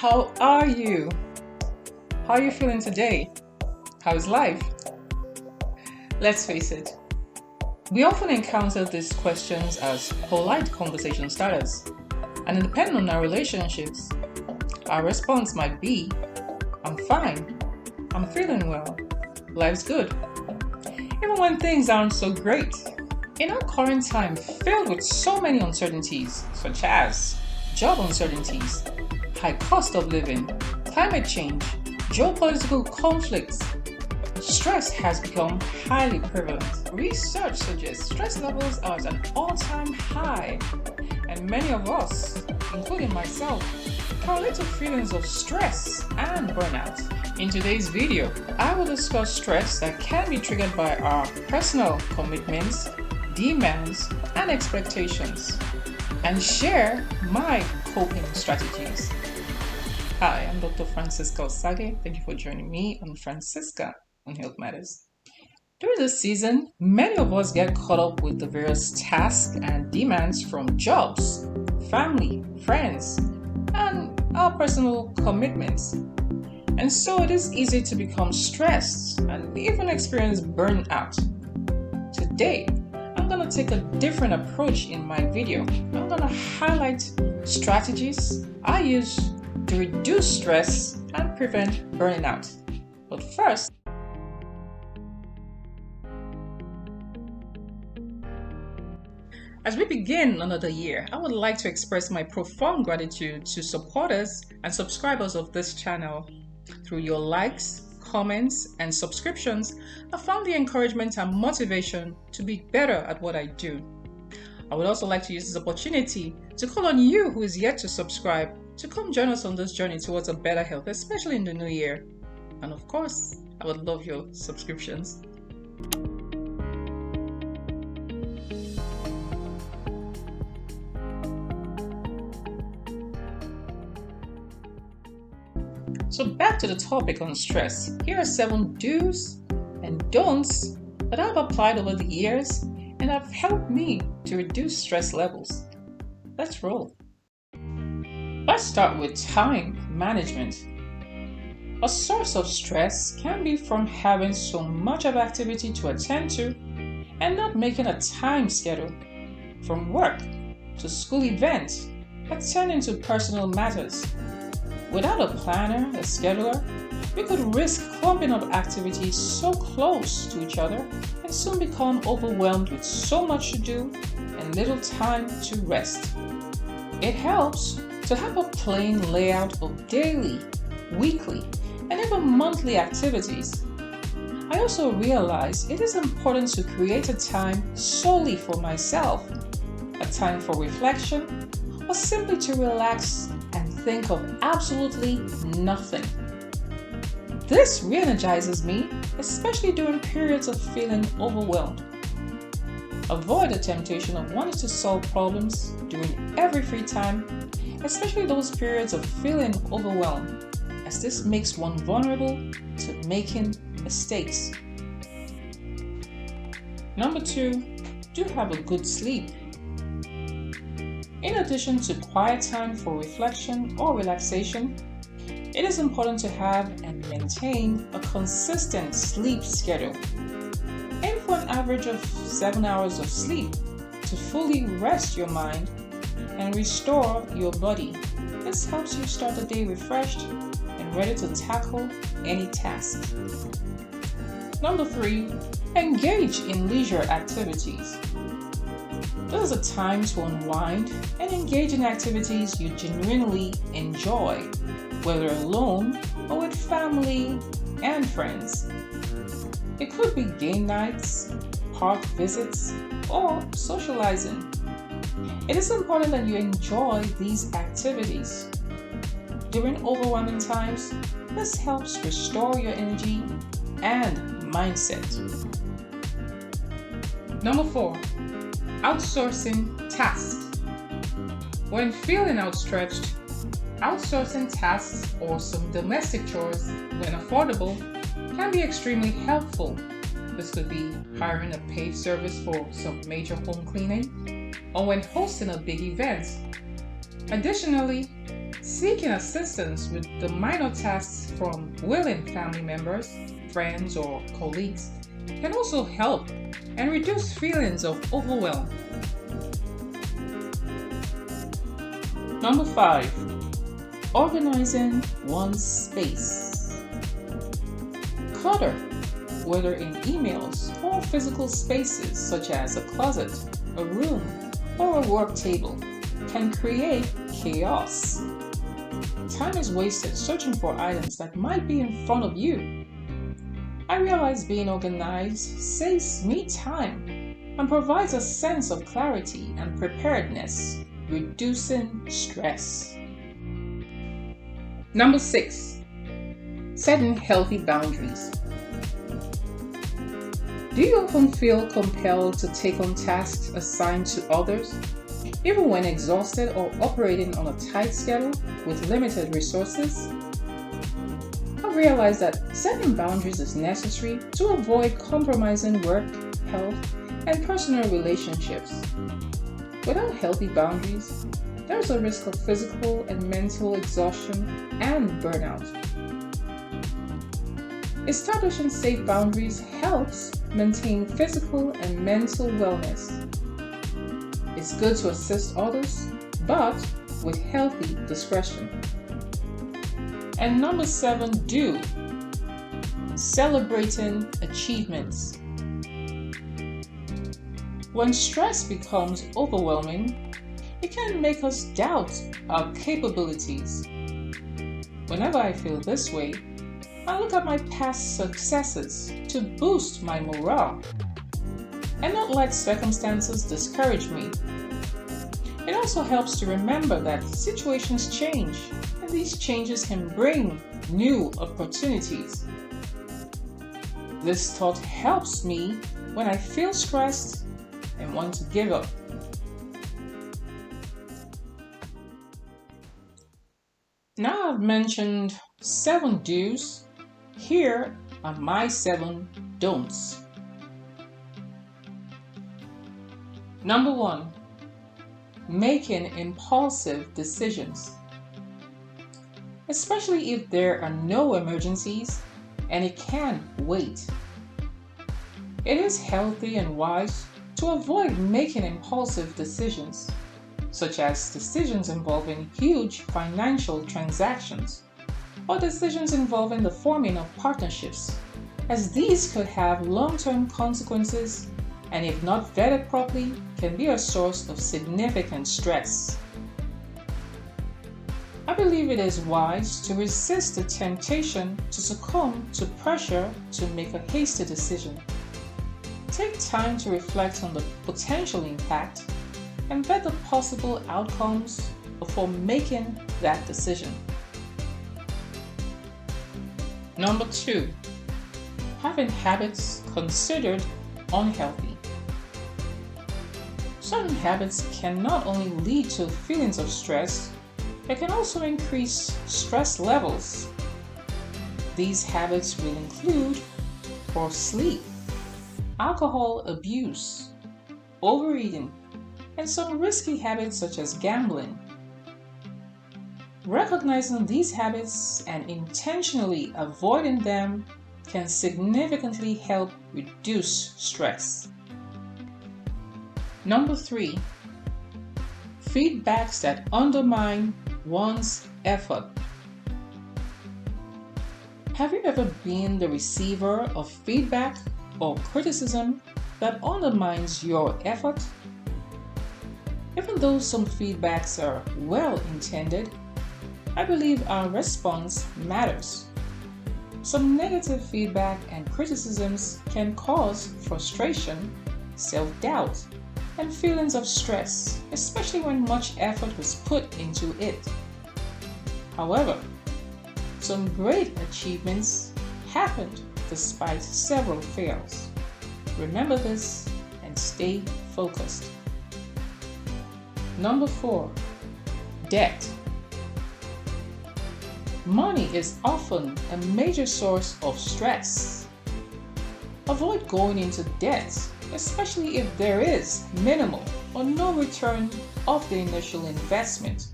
How are you? How are you feeling today? How is life? Let's face it, we often encounter these questions as polite conversation starters, and depending on our relationships, our response might be, I'm fine, I'm feeling well, life's good, even when things aren't so great. In our current time filled with so many uncertainties, such as job uncertainties, high cost of living, climate change, geopolitical conflicts, stress has become highly prevalent. Research suggests stress levels are at an all-time high, and many of us, including myself, correlate to feelings of stress and burnout. In today's video, I will discuss stress that can be triggered by our personal commitments, demands, and expectations, and share my coping strategies. Hi, I'm Dr. Francisca Osage. Thank you for joining me on Francisca on Health Matters. During this season, many of us get caught up with the various tasks and demands from jobs, family, friends, and our personal commitments. And so it is easy to become stressed and even experience burnout. Today, I'm going to take a different approach in my video. I'm going to highlight strategies I use to reduce stress and prevent burnout. But first, as we begin another year, I would like to express my profound gratitude to supporters and subscribers of this channel. Through your likes, comments, and subscriptions, I found the encouragement and motivation to be better at what I do. I would also like to use this opportunity to call on you who is yet to subscribe to come join us on this journey towards a better health, especially in the new year. And of course, I would love your subscriptions. So back to the topic on stress. Here are 7 do's and don'ts that I've applied over the years and have helped me to reduce stress levels. Let's roll. Let's start with time management. A source of stress can be from having so much of activity to attend to and not making a time schedule, from work to school events, attending to personal matters. Without a planner, a scheduler, we could risk clumping up activities so close to each other and soon become overwhelmed with so much to do and little time to rest. It helps to have a plain layout of daily, weekly, and even monthly activities. I also realize it is important to create a time solely for myself, a time for reflection, or simply to relax and think of absolutely nothing. This re-energizes me, especially during periods of feeling overwhelmed. Avoid the temptation of wanting to solve problems during every free time, especially those periods of feeling overwhelmed, as this makes one vulnerable to making mistakes. Number 2, do have a good sleep. In addition to quiet time for reflection or relaxation, it is important to have and maintain a consistent sleep schedule. Aim for an average of 7 hours of sleep to fully rest your mind and restore your body. This helps you start the day refreshed and ready to tackle any task. Number 3, engage in leisure activities. This is a time to unwind and engage in activities you genuinely enjoy, whether alone or with family and friends. It could be game nights, park visits, or socializing. It is important that you enjoy these activities. During overwhelming times, this helps restore your energy and mindset. Number 4, outsourcing tasks. When feeling outstretched, outsourcing tasks or some domestic chores, when affordable, can be extremely helpful. This could be hiring a paid service for some major home cleaning or when hosting a big event. Additionally, Seeking assistance with the minor tasks from willing family members, friends, or colleagues can also help and reduce feelings of overwhelm. Number 5, organizing one's space. Clutter, whether in emails or physical spaces such as a closet, a room, or a work table, can create chaos. Time is wasted searching for items that might be in front of you. I realize being organized saves me time and provides a sense of clarity and preparedness, reducing stress. Number 6, setting healthy boundaries. Do you often feel compelled to take on tasks assigned to others, even when exhausted or operating on a tight schedule with limited resources? I've realized that setting boundaries is necessary to avoid compromising work, health, and personal relationships. Without healthy boundaries, there's a risk of physical and mental exhaustion and burnout. Establishing safe boundaries helps maintain physical and mental wellness. It's good to assist others, but with healthy discretion. And number 7, do. Celebrating achievements. When stress becomes overwhelming, it can make us doubt our capabilities. Whenever I feel this way, I look at my past successes to boost my morale and not let circumstances discourage me. It also helps to remember that situations change, and these changes can bring new opportunities. This thought helps me when I feel stressed and want to give up. Now I've mentioned 7 do's. Here are my 7 don'ts. Number 1, making impulsive decisions. Especially if there are no emergencies and it can wait. It is healthy and wise to avoid making impulsive decisions, such as decisions involving huge financial transactions or decisions involving the forming of partnerships, as these could have long-term consequences and, if not vetted properly, can be a source of significant stress. I believe it is wise to resist the temptation to succumb to pressure to make a hasty decision. Take time to reflect on the potential impact and vet the possible outcomes before making that decision. Number 2, having habits considered unhealthy. Certain habits can not only lead to feelings of stress, they can also increase stress levels. These habits will include poor sleep, alcohol abuse, overeating, and some risky habits such as gambling. Recognizing these habits and intentionally avoiding them can significantly help reduce stress. Number 3, feedbacks that undermine one's effort. Have you ever been the receiver of feedback or criticism that undermines your effort? Even though some feedbacks are well intended, I believe our response matters. Some negative feedback and criticisms can cause frustration, self-doubt, and feelings of stress, especially when much effort was put into it. However, some great achievements happened despite several fails. Remember this and stay focused. Number 4, debt. Money is often a major source of stress. Avoid going into debt, especially if there is minimal or no return of the initial investment.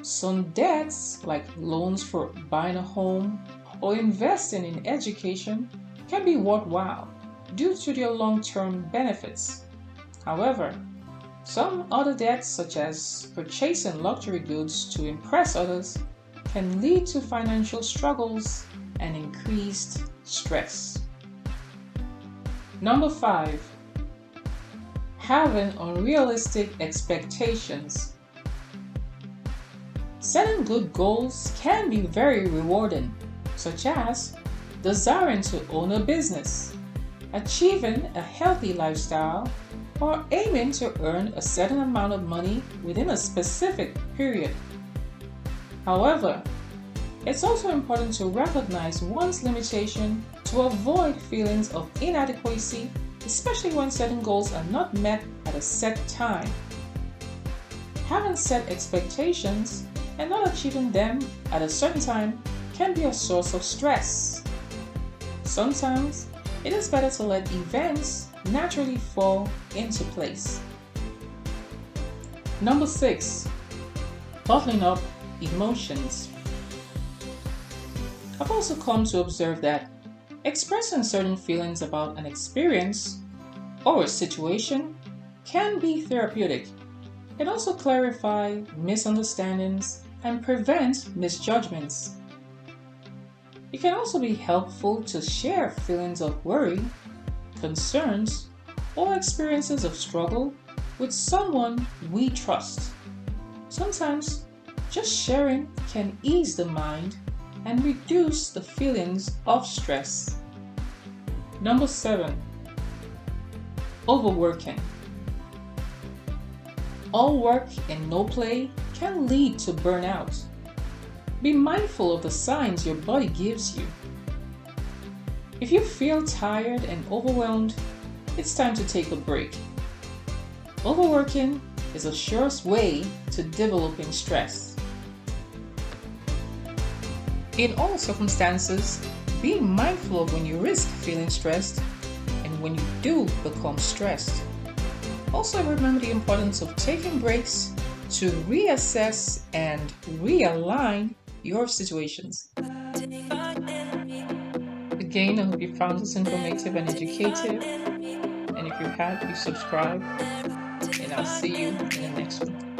Some debts, like loans for buying a home or investing in education, can be worthwhile due to their long-term benefits. However, some other debts, such as purchasing luxury goods to impress others, can lead to financial struggles and increased stress. Number 5, having unrealistic expectations. Setting good goals can be very rewarding, such as desiring to own a business, achieving a healthy lifestyle, or aiming to earn a certain amount of money within a specific period. However, it's also important to recognize one's limitation to avoid feelings of inadequacy, especially when setting goals are not met at a set time. Having set expectations and not achieving them at a certain time can be a source of stress. Sometimes it is better to let events naturally fall into place. Number 6, bottling up emotions. I've also come to observe that expressing certain feelings about an experience or a situation can be therapeutic. It also clarifies misunderstandings and prevents misjudgments. It can also be helpful to share feelings of worry, concerns, or experiences of struggle with someone we trust. Sometimes just sharing can ease the mind and reduce the feelings of stress. Number 7, overworking. All work and no play can lead to burnout. Be mindful of the signs your body gives you. If you feel tired and overwhelmed, it's time to take a break. Overworking is a sure way to developing stress. In all circumstances, be mindful of when you risk feeling stressed and when you do become stressed. Also, remember the importance of taking breaks to reassess and realign your situations. Again, I hope you found this informative and educative. And if you have, please subscribe. And I'll see you in the next one.